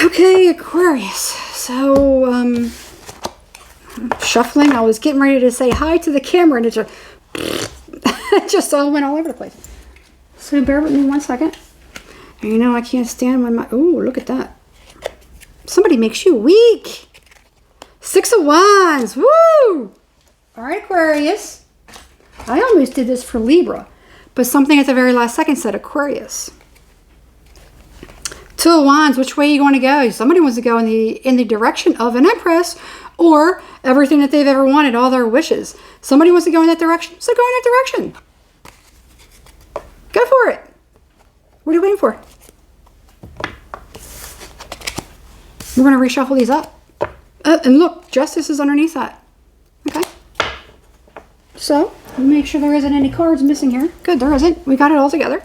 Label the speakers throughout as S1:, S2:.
S1: Okay, Aquarius. So, shuffling. I was getting ready to say hi to the camera and it just, it just all went all over the place. So bear with me 1 second. And you know I can't stand when my... Ooh, look at that. Somebody makes you weak. 6 of Wands. Woo! All right, Aquarius. I almost did this for Libra, but something at the very last second said Aquarius. 2 of Wands. Which way are you going to go? Somebody wants to go in the direction of an Empress, or everything that they've ever wanted, all their wishes. Somebody wants to go in that direction, so go in that direction. Go for it. What are you waiting for? We're going to reshuffle these up. And look, Justice is underneath that. Okay. So, make sure there isn't any cards missing here. Good, there isn't. We got it all together.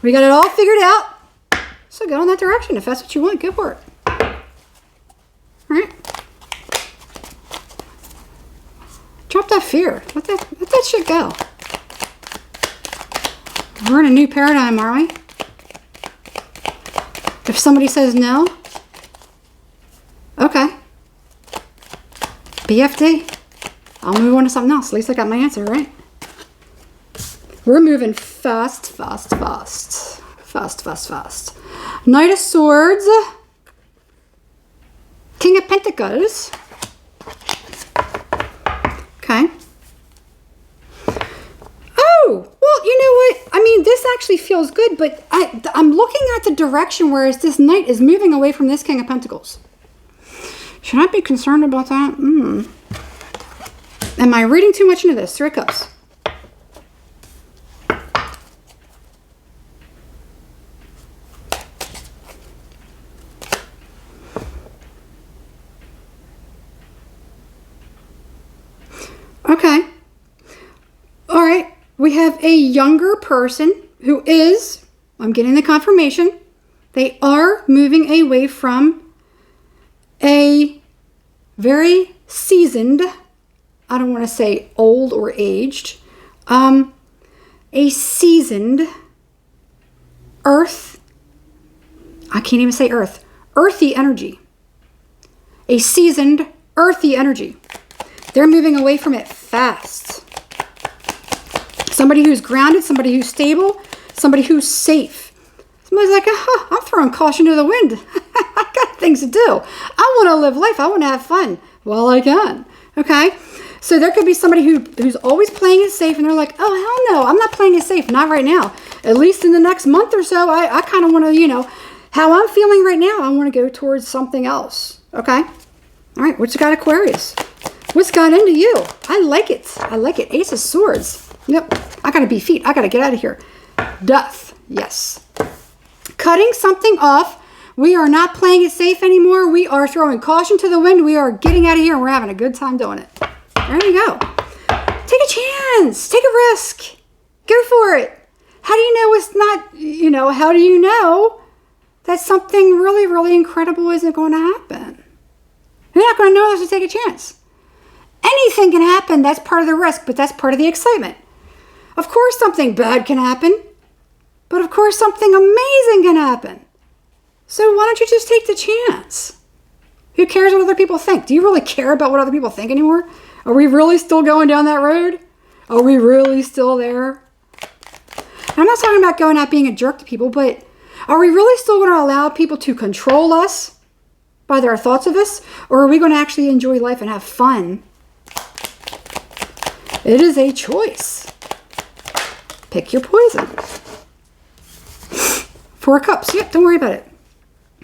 S1: We got it all figured out. So go in that direction. If that's what you want, go for it. All right. Drop that fear. Let that shit go. We're in a new paradigm, aren't we? If somebody says no, okay. BFD. I'll move on to something else. At least I got my answer, right? We're moving fast, fast, fast. Fast, fast, fast. Knight of Swords. King of Pentacles. Okay. Oh, well, you know what? I mean, this actually feels good, but I'm looking at the direction whereas this Knight is moving away from this King of Pentacles. Should I be concerned about that? Am I reading too much into this? 3 of Cups. Okay. All right. We have a younger person who is, I'm getting the confirmation, they are moving away from a very seasoned, I don't want to say old or aged, a seasoned earth, I can't even say earth, earthy energy. A seasoned earthy energy. They're moving away from it fast. Somebody who's grounded, somebody who's stable, somebody who's safe. Somebody's like, I'm throwing caution to the wind. I got things to do. I want to live life. I want to have fun while I can. Okay? So there could be somebody who's always playing it safe, and they're like, oh, hell no, I'm not playing it safe. Not right now. At least in the next month or so, I kind of want to, you know, how I'm feeling right now, I want to go towards something else. Okay? All right, what's got Aquarius? What's got into you? I like it. I like it. Ace of Swords. Yep. I got to be feet. I got to get out of here. Death. Yes. Cutting something off. We are not playing it safe anymore. We are throwing caution to the wind. We are getting out of here and we're having a good time doing it. There you go. Take a chance. Take a risk. Go for it. How do you know it's not, you know, how do you know that something really, really incredible isn't going to happen? You're not going to know unless you take a chance. Anything can happen. That's part of the risk, but that's part of the excitement. Of course something bad can happen, but of course something amazing can happen. So why don't you just take the chance? Who cares what other people think? Do you really care about what other people think anymore? Are we really still going down that road? Are we really still there? I'm not talking about going out being a jerk to people, but are we really still going to allow people to control us by their thoughts of us? Or are we going to actually enjoy life and have fun? It is a choice. Pick your poison. 4 of Cups. Yep, don't worry about it.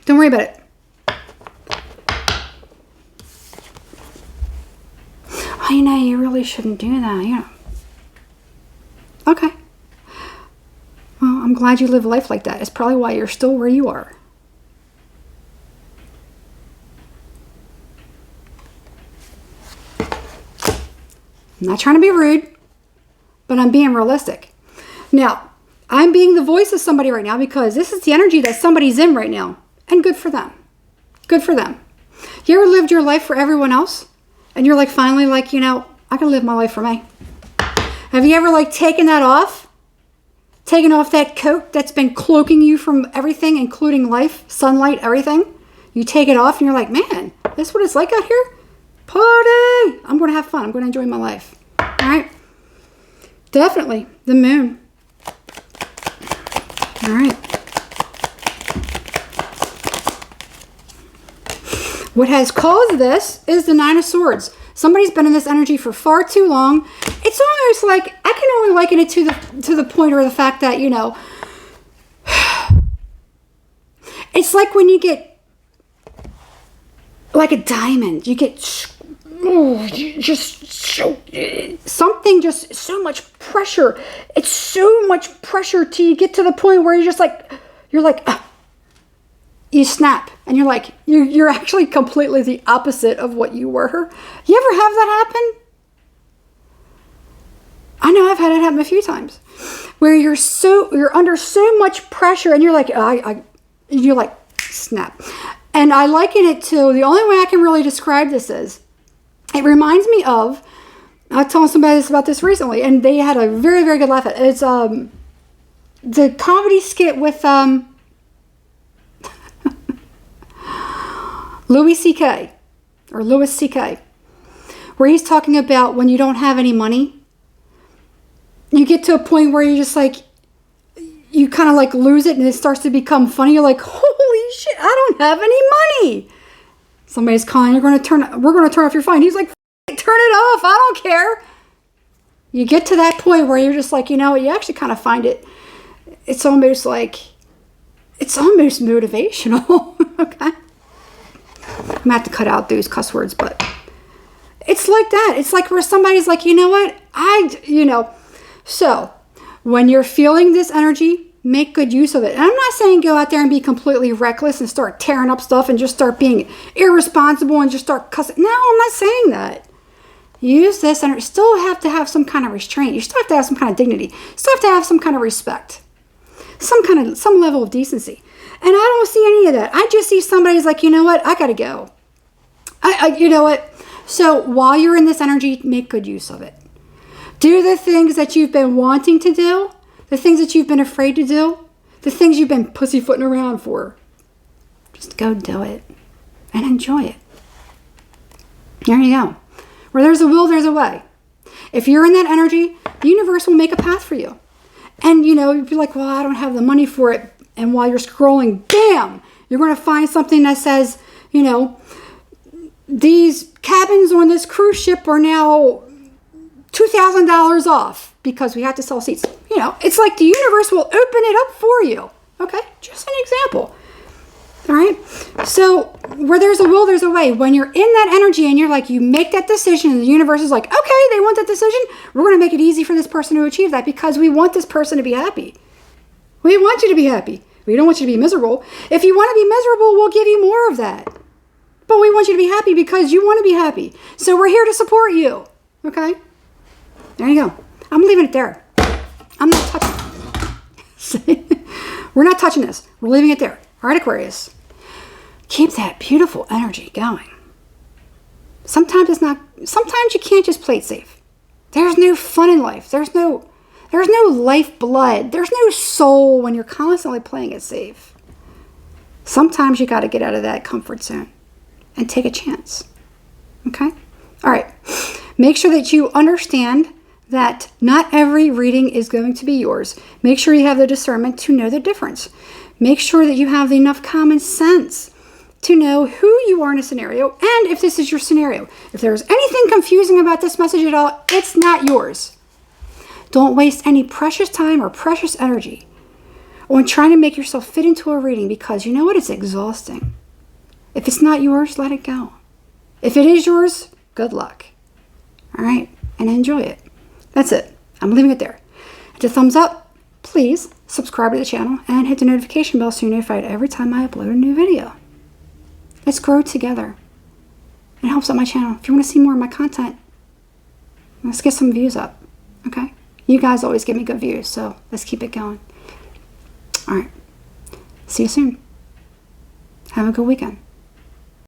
S1: Don't worry about it. Oh, you know, you really shouldn't do that. You know. Okay. Well, I'm glad you live life like that. It's probably why you're still where you are. I'm not trying to be rude, but I'm being realistic. Now, I'm being the voice of somebody right now because this is the energy that somebody's in right now. And good for them. Good for them. You ever lived your life for everyone else? And you're like, finally, like, you know, I can live my life for me. Have you ever, like, taken that off? Taken off that coat that's been cloaking you from everything, including life, sunlight, everything? You take it off and you're like, man, this is what it's like out here? Party! I'm going to have fun. I'm going to enjoy my life. All right? Definitely the moon. All right. What has caused this is the Nine of Swords. Somebody's been in this energy for far too long. It's almost like, I can only liken it to the point or the fact that, you know, it's like when you get like a diamond, you get something, just so much pressure. It's so much pressure till you get to the point where you're like, you snap and you're like, you're actually completely the opposite of what you were. You ever have that happen? I know I've had it happen a few times where you're under so much pressure and you're like, you're like, snap. And I liken it to, the only way I can really describe this is, it reminds me of, I was telling somebody about this recently and they had a very, very good laugh at it. It's the comedy skit with Louis C.K. where he's talking about when you don't have any money, you get to a point where you just like, you kind of like lose it and it starts to become funny. You're like, holy shit, I don't have any money. Somebody's calling, we're going to turn off your phone. He's like, turn it off. I don't care. You get to that point where you're just like, you know what, you actually kind of find it. It's almost motivational. Okay. I'm going to have to cut out those cuss words, but it's like that. It's like where somebody's like, you know what? So when you're feeling this energy, make good use of it. And I'm not saying go out there and be completely reckless and start tearing up stuff and just start being irresponsible and just start cussing. No, I'm not saying that. Use this energy. Still have to have some kind of restraint. You still have to have some kind of dignity. Still have to have some kind of respect. Some level of decency. And I don't see any of that. I just see somebody's like, you know what? I got to go. You know what? So while you're in this energy, make good use of it. Do the things that you've been wanting to do. The things that you've been afraid to do. The things you've been pussyfooting around for. Just go do it. And enjoy it. There you go. Where there's a will, there's a way. If you're in that energy, the universe will make a path for you. And, you know, you'd be like, well, I don't have the money for it. And while you're scrolling, bam, you're going to find something that says, you know, these cabins on this cruise ship are now $2,000 off because we have to sell seats. You know, it's like the universe will open it up for you. Okay, just an example. All right. So where there's a will, there's a way. When you're in that energy and you're like, you make that decision and the universe is like, okay, they want that decision. We're going to make it easy for this person to achieve that because we want this person to be happy. We want you to be happy. We don't want you to be miserable. If you want to be miserable, we'll give you more of that. But we want you to be happy because you want to be happy. So we're here to support you. Okay? There you go. I'm leaving it there. I'm not touching it. We're not touching this. We're leaving it there. All right, Aquarius. Keep that beautiful energy going. Sometimes you can't just play it safe. There's no fun in life. There's no lifeblood. There's no soul when you're constantly playing it safe. Sometimes you got to get out of that comfort zone and take a chance. Okay? All right. Make sure that you understand that not every reading is going to be yours. Make sure you have the discernment to know the difference. Make sure that you have enough common sense to know who you are in a scenario and if this is your scenario. If there's anything confusing about this message at all, it's not yours. Don't waste any precious time or precious energy on trying to make yourself fit into a reading because you know what? It's exhausting. If it's not yours, let it go. If it is yours, good luck. All right? And enjoy it. That's it. I'm leaving it there. Hit the thumbs up. Please subscribe to the channel and hit the notification bell so you're notified every time I upload a new video. Let's grow together. It helps out my channel. If you want to see more of my content, let's get some views up. Okay? You guys always give me good views, so let's keep it going. All right. See you soon. Have a good weekend.